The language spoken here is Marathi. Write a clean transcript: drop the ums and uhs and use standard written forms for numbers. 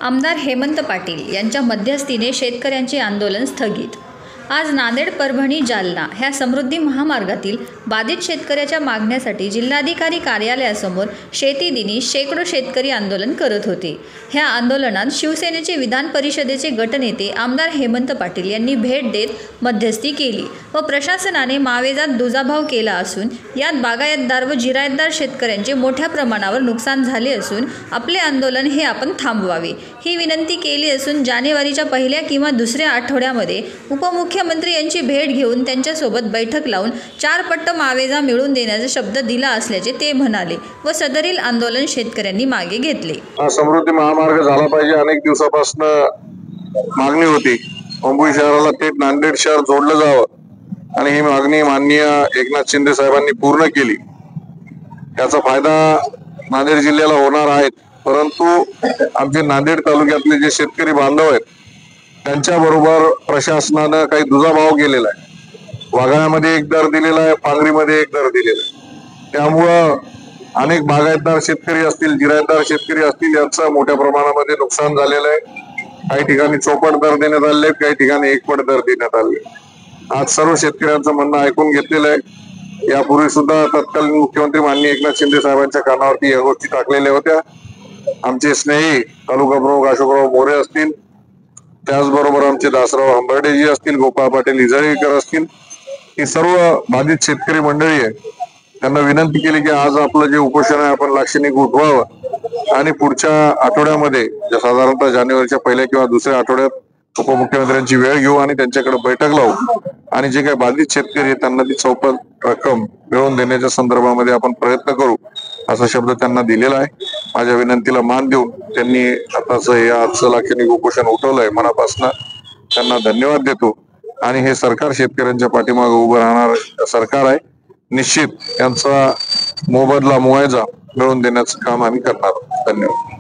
आमदार हेमंत पाटील यांच्या मध्यस्थीने शेतकऱ्यांचे आंदोलन स्थगित। आज नांदेड, परभणी, जालना ह्या समृद्धी महामार्गातील बाधित शेतकऱ्याच्या मागण्यासाठी जिल्हाधिकारी कार्यालयासमोर शेती दिनी शेकडो शेतकरी आंदोलन करत होते। ह्या आंदोलनात शिवसेनेचे विधान परिषदेचे गटनेते आमदार हेमंत पाटील यांनी भेट देत मध्यस्थी केली व प्रशासनाने मावेजात दुजाभाव केला असून यात बागायतदार व जिरायतदार शेतकऱ्यांचे मोठ्या प्रमाणावर नुकसान झाले असून आपले आंदोलन हे आपण थांबवावे ही विनंती केली असून जानेवारीच्या पहिल्या किंवा दुसऱ्या आठवड्यामध्ये उपमुख्यमंत्री यांची भेट घेऊन त्यांच्यासोबत बैठक लावून 4 पट्ट मावेजा मिळवून देण्याचा शब्द दिला असल्याचे ते म्हणाले व सदरील आंदोलन शेतकऱ्यांनी मागे घेतले। समृद्धी महामार्ग झाला पाहिजे, अनेक दिवसापासून मागणी होती। मुंबई शहराला थेट नांदेड शहर जोडलं जावं आणि ही मागणी माननीय एकनाथ शिंदे साहेबांनी पूर्ण केली। याचा फायदा नांदेड जिल्ह्याला होणार आहे, परंतु आमचे नांदेड तालुक्यातले जे शेतकरी बांधव आहेत त्यांच्याबरोबर प्रशासनानं काही दुजाभाव केलेला आहे। वाघाळ्यामध्ये एक दर दिलेला आहे, पांगरीमध्ये एक दर दिलेला आहे। त्यामुळं अनेक बागायतदार शेतकरी असतील, जिरायतदार शेतकरी असतील यांचं मोठ्या प्रमाणामध्ये नुकसान झालेलं आहे। काही ठिकाणी चौपट दर देण्यात आले, काही ठिकाणी एकपट दर देण्यात आले। आज सर्व शेतकऱ्यांचं म्हणणं ऐकून घेतलेलं आहे। यापूर्वी सुद्धा तत्कालीन मुख्यमंत्री माननीय एकनाथ शिंदे साहेबांच्या कानावरती या गोष्टी टाकलेल्या होत्या। आमचे स्नेही तालुका प्रमुख अशोकराव मोरे असतील, त्याचबरोबर आमचे दासराव हंबर्डेजी असतील, गोपाळ पाटील इजळीकर असतील, ही सर्व बाधित शेतकरी मंडळी आहे। त्यांना विनंती केली की आज आपलं जे उपोषण आहे आपण लाक्षणिक उठवावं आणि पुढच्या आठवड्यामध्ये साधारणतः जानेवारीच्या पहिल्या किंवा दुसऱ्या आठवड्यात उपमुख्यमंत्र्यांची वेळ घेऊ आणि त्यांच्याकडे बैठक लावू आणि जे काही बाधित शेतकरी आहेत त्यांना ती चौपट रक्कम मिळवून देण्याच्या संदर्भामध्ये आपण प्रयत्न करू असा शब्द त्यांना दिलेला आहे। माझ्या विनंतीला मान देऊन त्यांनी आताच आजचं लाक्षणिक उपोषण उठवलंय। मनापासून त्यांना धन्यवाद देतो आणि हे सरकार शेतकऱ्यांच्या पाठीमागे उभं राहणार सरकार आहे। निश्चित यांचा मोबदला मुआवजा मिळवून देण्याचं काम आम्ही करणार। धन्यवाद।